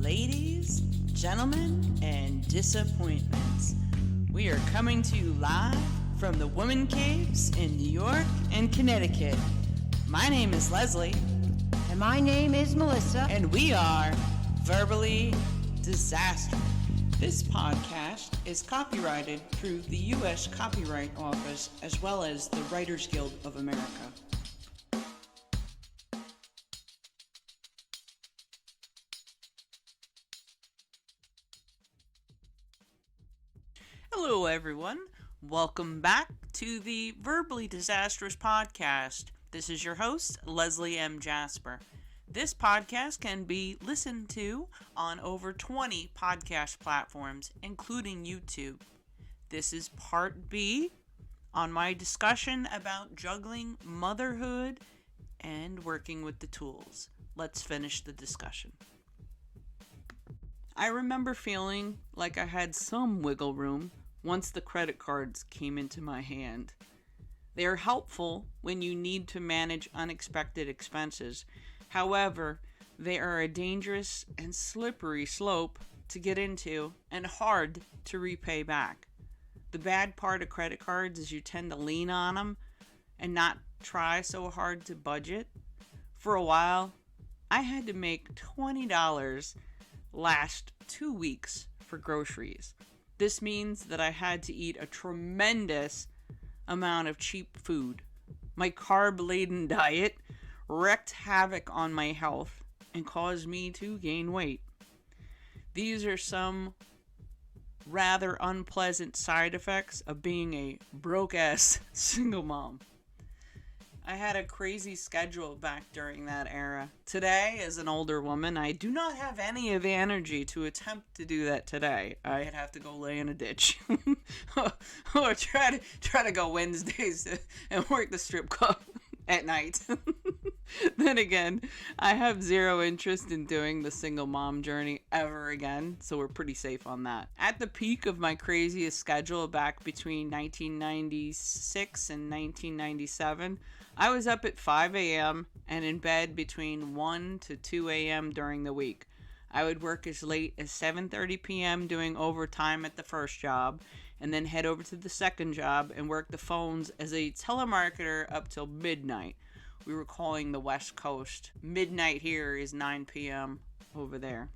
Ladies, gentlemen, and disappointments. We are coming to you live from the Woman Caves in New York and Connecticut. My name is Leslie. And my name is Melissa. And we are Verbally Disastrous. This podcast is copyrighted through the U.S. Copyright Office as well as the Writers Guild of America. Hello, everyone. Welcome back to the Verbally Disastrous podcast. This is your host, Leslie M. Jasper. This podcast can be listened to on over 20 podcast platforms, including YouTube. This is part B on my discussion about juggling, motherhood, and working with the tools. Let's finish the discussion. I remember feeling like I had some wiggle room once the credit cards came into my hand. They are helpful when you need to manage unexpected expenses. However, they are a dangerous and slippery slope to get into and hard to repay back. The bad part of credit cards is you tend to lean on them and not try so hard to budget. For a while, I had to make $20 last 2 weeks for groceries. This means that I had to eat a tremendous amount of cheap food. My carb-laden diet wreaked havoc on my health and caused me to gain weight. These are some rather unpleasant side effects of being a broke-ass single mom. I had a crazy schedule back during that era. Today, as an older woman, I do not have any of the energy to attempt to do that today. I'd have to go lay in a ditch. or try to go Wednesdays and work the strip club at night. Then again, I have zero interest in doing the single mom journey ever again, so we're pretty safe on that. At the peak of my craziest schedule back between 1996 and 1997, I was up at 5 a.m. and in bed between 1 to 2 a.m. during the week. I would work as late as 7:30 p.m. doing overtime at the first job, and then head over to the second job and work the phones as a telemarketer up till midnight. We were calling the West Coast. Midnight here is 9 p.m. over there.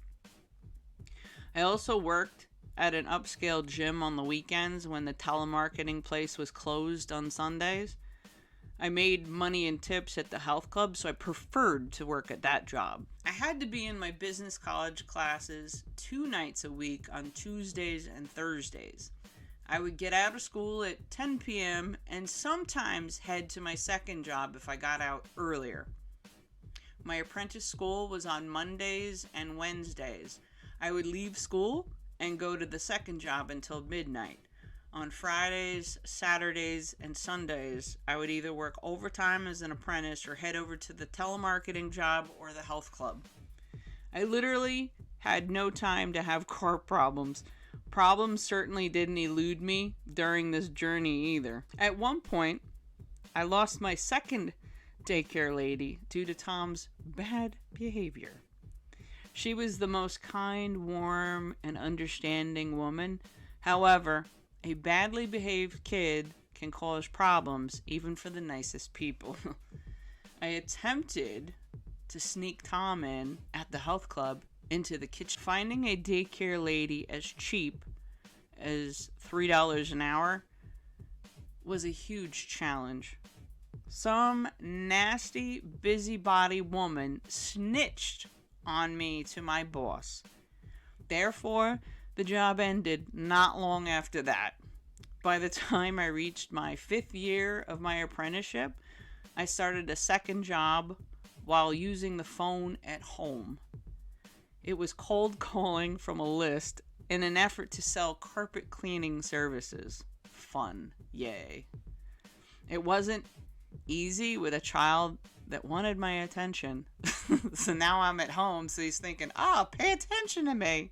I also worked at an upscale gym on the weekends when the telemarketing place was closed on Sundays. I made money and tips at the health club, so I preferred to work at that job. I had to be in my business college classes 2 nights a week on Tuesdays and Thursdays. I would get out of school at 10 p.m. and sometimes head to my second job if I got out earlier. My apprentice school was on Mondays and Wednesdays. I would leave school and go to the second job until midnight. On Fridays, Saturdays, and Sundays, I would either work overtime as an apprentice or head over to the telemarketing job or the health club. I literally had no time to have car problems. Problems certainly didn't elude me during this journey either. At one point, I lost my second daycare lady due to Tom's bad behavior. She was the most kind, warm, and understanding woman. However, a badly behaved kid can cause problems even for the nicest people. I attempted to sneak Tom in at the health club into the kitchen. Finding a daycare lady as cheap as $3 an hour was a huge challenge. Some nasty, busybody woman snitched on me to my boss. Therefore, the job ended not long after that. By the time I reached my 5th year of my apprenticeship, I started a second job while using the phone at home. It was cold calling from a list in an effort to sell carpet cleaning services. Fun. Yay. It wasn't easy with a child that wanted my attention. So now I'm at home, so he's thinking, pay attention to me.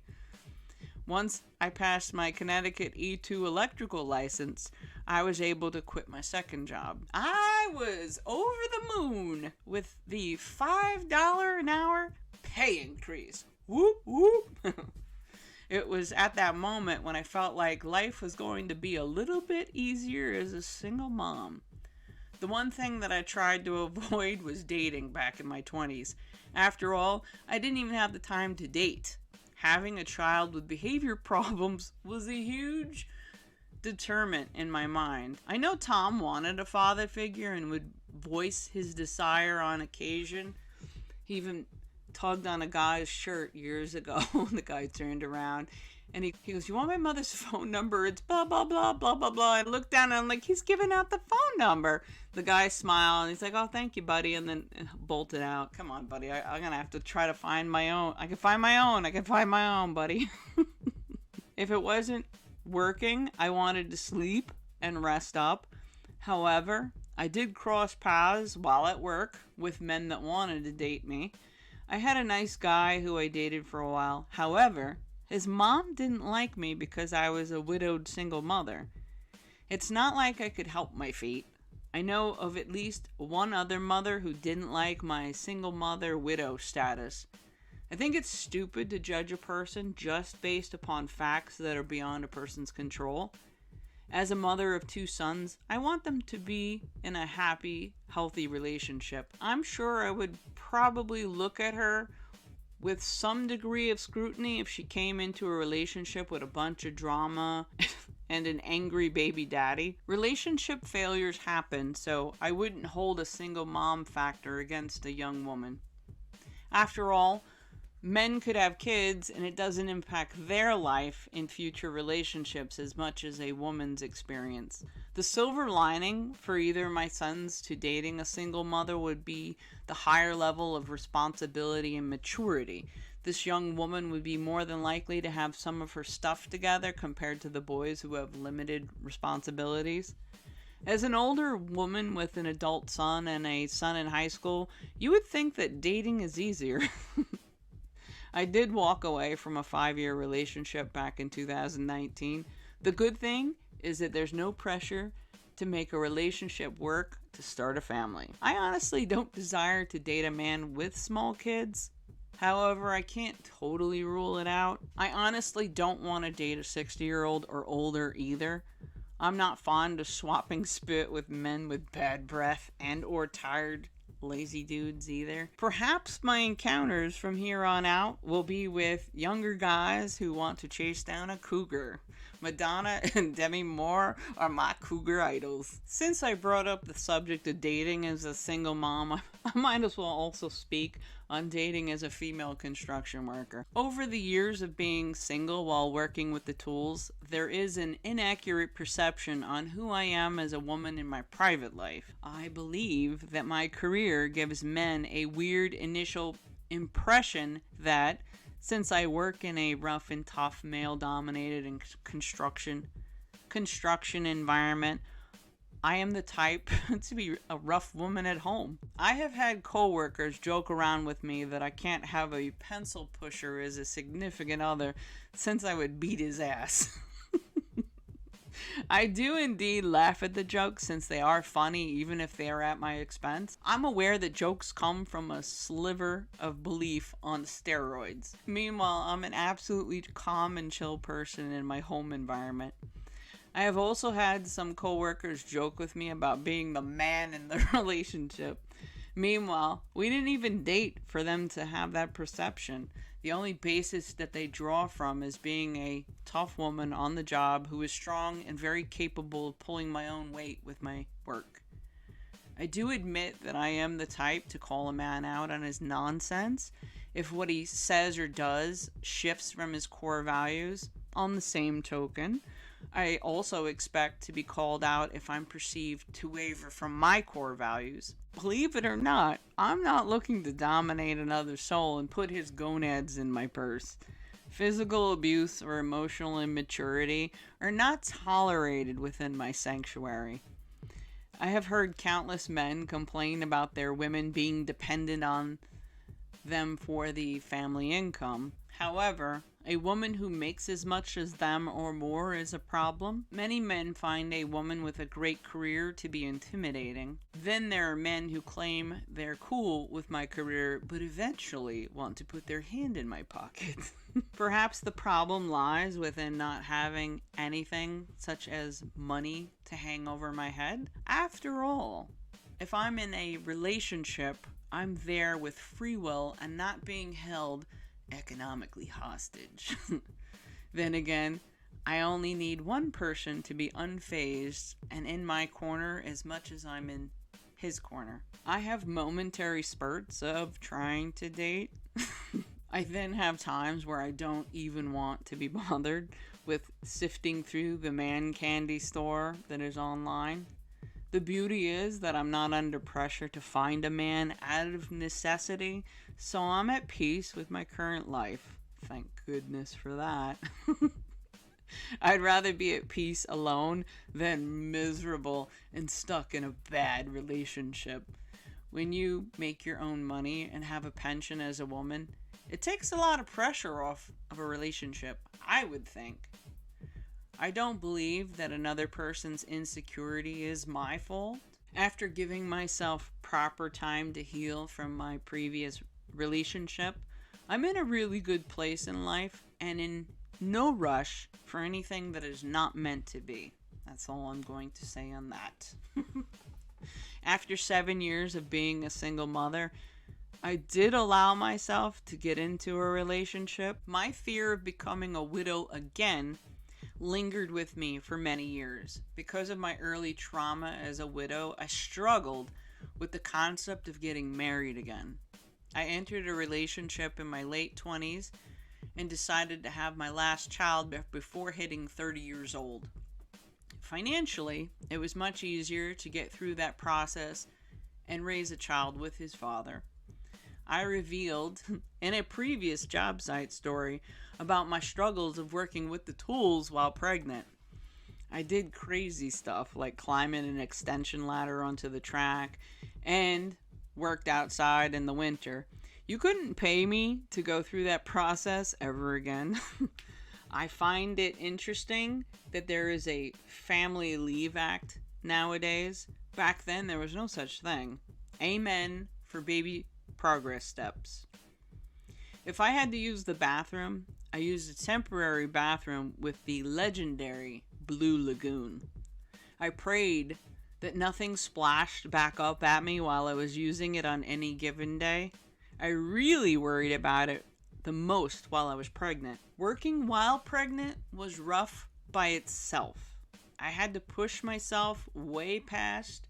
Once I passed my Connecticut E2 electrical license, I was able to quit my second job. I was over the moon with the $5 an hour pay increase. Whoop, whoop. It was at that moment when I felt like life was going to be a little bit easier as a single mom. The one thing that I tried to avoid was dating back in my 20s. After all, I didn't even have the time to date. Having a child with behavior problems was a huge deterrent in my mind. I know Tom wanted a father figure and would voice his desire on occasion. He even tugged on a guy's shirt years ago. The guy turned around and he goes, "You want my mother's phone number? It's blah, blah, blah, blah, blah, blah." I looked down and I'm like, he's giving out the phone number. The guy smiled and he's like, "Oh, thank you, buddy," and then bolted out. Come on, buddy. I'm going to have to try to find my own. I can find my own, buddy. If it wasn't working, I wanted to sleep and rest up. However, I did cross paths while at work with men that wanted to date me. I had a nice guy who I dated for a while. However, his mom didn't like me because I was a widowed single mother. It's not like I could help my fate. I know of at least one other mother who didn't like my single mother widow status. I think it's stupid to judge a person just based upon facts that are beyond a person's control. As a mother of 2 sons, I want them to be in a happy, healthy relationship. I'm sure I would probably look at her with some degree of scrutiny if she came into a relationship with a bunch of drama and an angry baby daddy. Relationship failures happen, so I wouldn't hold a single mom factor against a young woman. After all, men could have kids and it doesn't impact their life in future relationships as much as a woman's experience. The silver lining for either of my sons to dating a single mother would be the higher level of responsibility and maturity. This young woman would be more than likely to have some of her stuff together compared to the boys who have limited responsibilities. As an older woman with an adult son and a son in high school, you would think that dating is easier. I did walk away from a 5-year relationship back in 2019. The good thing is that there's no pressure to make a relationship work to start a family. I honestly don't desire to date a man with small kids. However, I can't totally rule it out. I honestly don't want to date a 60-year-old or older either. I'm not fond of swapping spit with men with bad breath and or tired, lazy dudes either. Perhaps my encounters from here on out will be with younger guys who want to chase down a cougar. Madonna and Demi Moore are my cougar idols. Since I brought up the subject of dating as a single mom, I might as well also speak on dating as a female construction worker. Over the years of being single while working with the tools, there is an inaccurate perception on who I am as a woman in my private life. I believe that my career gives men a weird initial impression that since I work in a rough and tough male-dominated construction environment, I am the type to be a rough woman at home. I have had coworkers joke around with me that I can't have a pencil pusher as a significant other since I would beat his ass. I do indeed laugh at the jokes since they are funny even if they are at my expense. I'm aware that jokes come from a sliver of belief on steroids. Meanwhile, I'm an absolutely calm and chill person in my home environment. I have also had some coworkers joke with me about being the man in the relationship. Meanwhile, we didn't even date for them to have that perception. The only basis that they draw from is being a tough woman on the job who is strong and very capable of pulling my own weight with my work. I do admit that I am the type to call a man out on his nonsense if what he says or does shifts from his core values. On the same token, I also expect to be called out if I'm perceived to waver from my core values. Believe it or not, I'm not looking to dominate another soul and put his gonads in my purse. Physical abuse or emotional immaturity are not tolerated within my sanctuary. I have heard countless men complain about their women being dependent on them for the family income. However, a woman who makes as much as them or more is a problem. Many men find a woman with a great career to be intimidating. Then there are men who claim they're cool with my career, but eventually want to put their hand in my pocket. Perhaps the problem lies within not having anything such as money to hang over my head. After all, if I'm in a relationship, I'm there with free will and not being held economically hostage. Then again, I only need one person to be unfazed and in my corner as much as I'm in his corner. I have momentary spurts of trying to date. I then have times where I don't even want to be bothered with sifting through the man candy store that is online. The beauty is that I'm not under pressure to find a man out of necessity, so I'm at peace with my current life. Thank goodness for that. I'd rather be at peace alone than miserable and stuck in a bad relationship. When you make your own money and have a pension as a woman, it takes a lot of pressure off of a relationship, I would think. I don't believe that another person's insecurity is my fault. After giving myself proper time to heal from my previous relationship, I'm in a really good place in life and in no rush for anything that is not meant to be. That's all I'm going to say on that. After 7 years of being a single mother, I did allow myself to get into a relationship. My fear of becoming a widow again lingered with me for many years. Because of my early trauma as a widow, I struggled with the concept of getting married again. I entered a relationship in my late 20s and decided to have my last child before hitting 30 years old. Financially, it was much easier to get through that process and raise a child with his father. I revealed in a previous job site story about my struggles of working with the tools while pregnant. I did crazy stuff like climbing an extension ladder onto the track and worked outside in the winter. You couldn't pay me to go through that process ever again. I find it interesting that there is a Family Leave Act nowadays. Back then, there was no such thing. Amen for baby progress steps. If I had to use the bathroom, I used a temporary bathroom with the legendary Blue Lagoon. I prayed that nothing splashed back up at me while I was using it on any given day. I really worried about it the most while I was pregnant. Working while pregnant was rough by itself. I had to push myself way past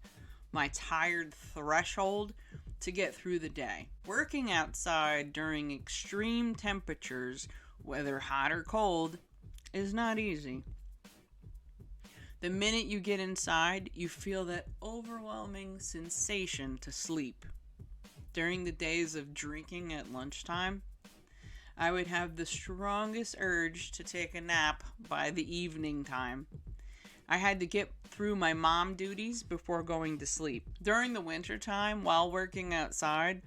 my tired threshold to get through the day. Working outside during extreme temperatures, whether hot or cold, is not easy. The minute you get inside, you feel that overwhelming sensation to sleep. During the days of drinking at lunchtime, I would have the strongest urge to take a nap by the evening time. I had to get through my mom duties before going to sleep. During the winter time, while working outside,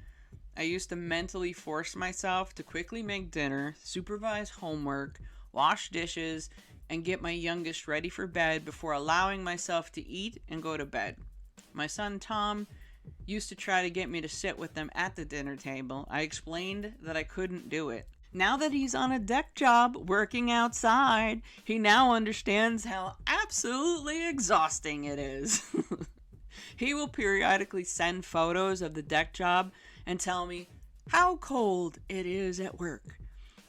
I used to mentally force myself to quickly make dinner, supervise homework, wash dishes, and get my youngest ready for bed before allowing myself to eat and go to bed. My son Tom used to try to get me to sit with them at the dinner table. I explained that I couldn't do it. Now that he's on a deck job working outside, he now understands how absolutely exhausting it is. He will periodically send photos of the deck job and tell me how cold it is at work.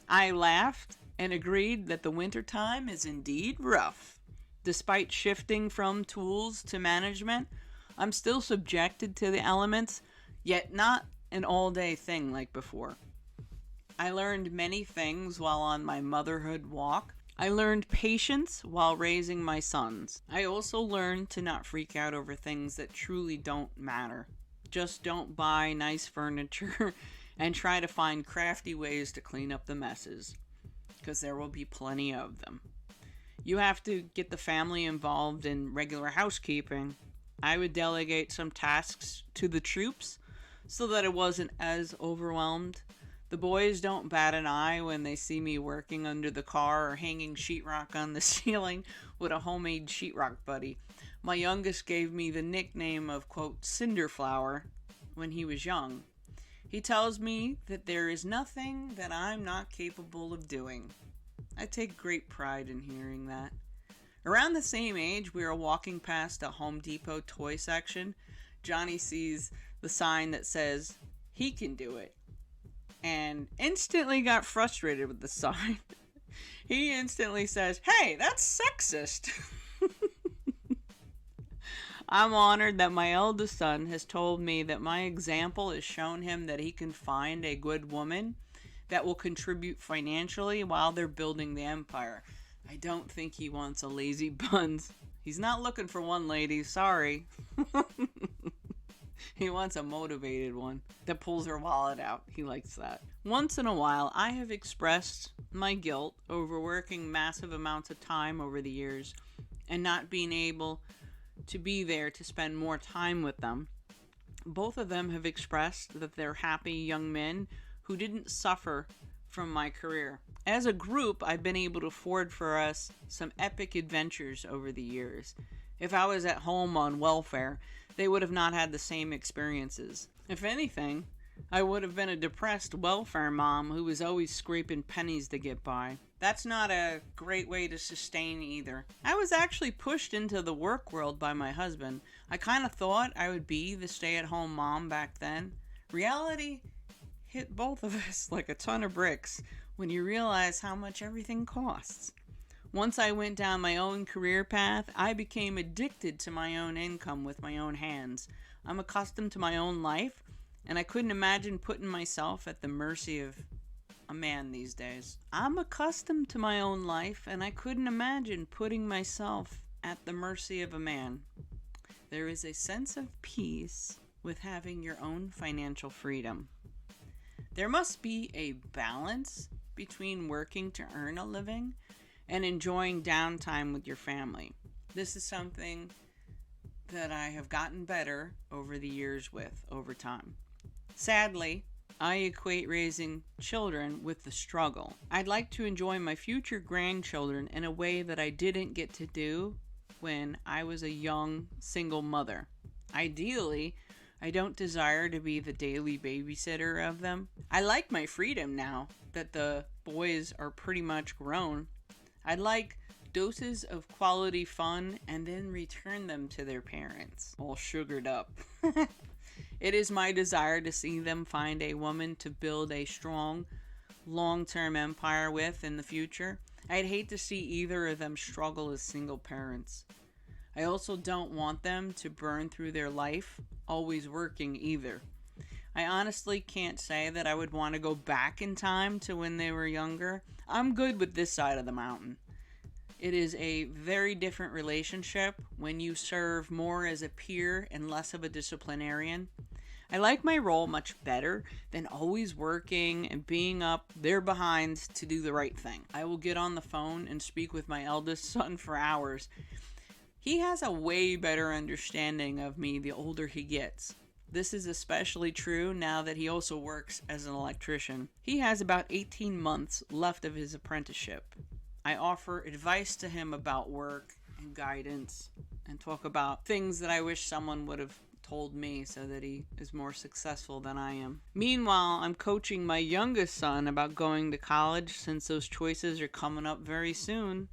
I laughed and agreed that the winter time is indeed rough. Despite shifting from tools to management, I'm still subjected to the elements, yet not an all-day thing like before. I learned many things while on my motherhood walk. I learned patience while raising my sons. I also learned to not freak out over things that truly don't matter. Just don't buy nice furniture and try to find crafty ways to clean up the messes, because there will be plenty of them. You have to get the family involved in regular housekeeping. I would delegate some tasks to the troops so that I wasn't as overwhelmed. The boys don't bat an eye when they see me working under the car or hanging sheetrock on the ceiling with a homemade sheetrock buddy. My youngest gave me the nickname of, quote, Cinderflower when he was young. He tells me that there is nothing that I'm not capable of doing. I take great pride in hearing that. Around the same age, we are walking past a Home Depot toy section. Johnny sees the sign that says, he can do it, and instantly got frustrated with the sign. He instantly says, hey, that's sexist. I'm honored that my eldest son has told me that my example has shown him that he can find a good woman that will contribute financially while they're building the empire. I don't think he wants a lazy buns. He's not looking for one, lady. Sorry. He wants a motivated one that pulls her wallet out. He likes that. Once in a while, I have expressed my guilt over working massive amounts of time over the years and not being able to be there to spend more time with them. Both of them have expressed that they're happy young men who didn't suffer from my career. As a group, I've been able to afford for us some epic adventures over the years. If I was at home on welfare, they would have not had the same experiences. If anything, I would have been a depressed welfare mom who was always scraping pennies to get by. That's not a great way to sustain either. I was actually pushed into the work world by my husband. I kind of thought I would be the stay-at-home mom back then. Reality hit both of us like a ton of bricks when you realize how much everything costs. Once I went down my own career path, I became addicted to my own income with my own hands. I'm accustomed to my own life, and I couldn't imagine putting myself at the mercy of a man these days. I'm accustomed to my own life, and I couldn't imagine putting myself at the mercy of a man. There is a sense of peace with having your own financial freedom. There must be a balance between working to earn a living and enjoying downtime with your family. This is something that I have gotten better over the years with, over time. Sadly, I equate raising children with the struggle. I'd like to enjoy my future grandchildren in a way that I didn't get to do when I was a young single mother. Ideally, I don't desire to be the daily babysitter of them. I like my freedom now that the boys are pretty much grown. I'd like doses of quality fun and then return them to their parents, all sugared up. It is my desire to see them find a woman to build a strong, long-term empire with in the future. I'd hate to see either of them struggle as single parents. I also don't want them to burn through their life always working either. I honestly can't say that I would want to go back in time to when they were younger. I'm good with this side of the mountain. It is a very different relationship when you serve more as a peer and less of a disciplinarian. I like my role much better than always working and being up their behinds to do the right thing. I will get on the phone and speak with my eldest son for hours. He has a way better understanding of me the older he gets. This is especially true now that he also works as an electrician. He has about 18 months left of his apprenticeship. I offer advice to him about work and guidance and talk about things that I wish someone would have told me so that he is more successful than I am. Meanwhile, I'm coaching my youngest son about going to college since those choices are coming up very soon.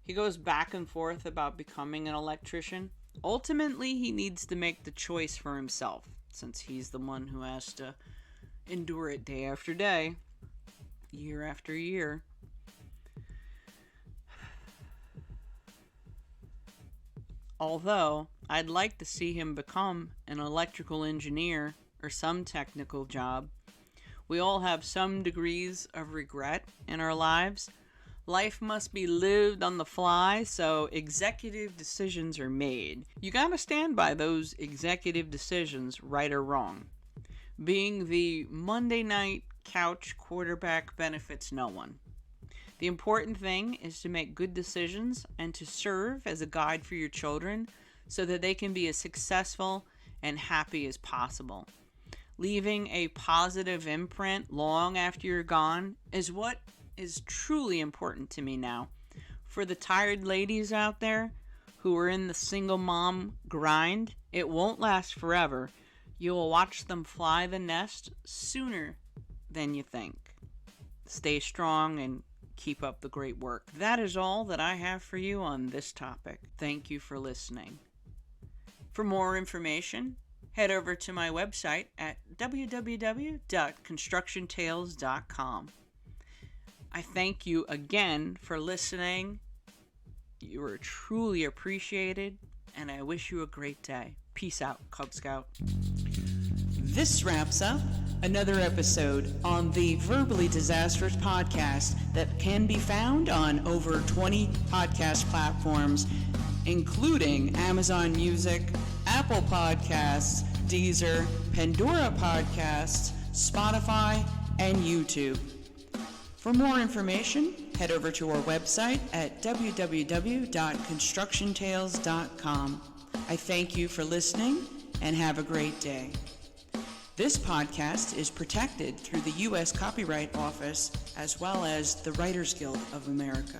He goes back and forth about becoming an electrician. Ultimately, he needs to make the choice for himself, since he's the one who has to endure it day after day, year after year. Although, I'd like to see him become an electrical engineer or some technical job. We all have some degrees of regret in our lives. Life must be lived on the fly, so executive decisions are made. You gotta stand by those executive decisions, right or wrong. Being the Monday night couch quarterback benefits no one. The important thing is to make good decisions and to serve as a guide for your children so that they can be as successful and happy as possible. leaving a positive imprint long after you're gone is what is truly important to me now. For the tired ladies out there who are in the single mom grind, it won't last forever. You'll watch them fly the nest sooner than you think. Stay strong and keep up the great work. That is all that I have for you on this topic. Thank you for listening. For more information, head over to my website at www.constructiontales.com. I thank you again for listening. You are truly appreciated, and I wish you a great day. Peace out, Cub Scout. This wraps up another episode on the Verbally Disastrous podcast that can be found on over 20 podcast platforms, including Amazon Music, Apple Podcasts, Deezer, Pandora Podcasts, Spotify, and YouTube. For more information, head over to our website at www.constructiontales.com. I thank you for listening and have a great day. This podcast is protected through the U.S. Copyright Office as well as the Writers Guild of America.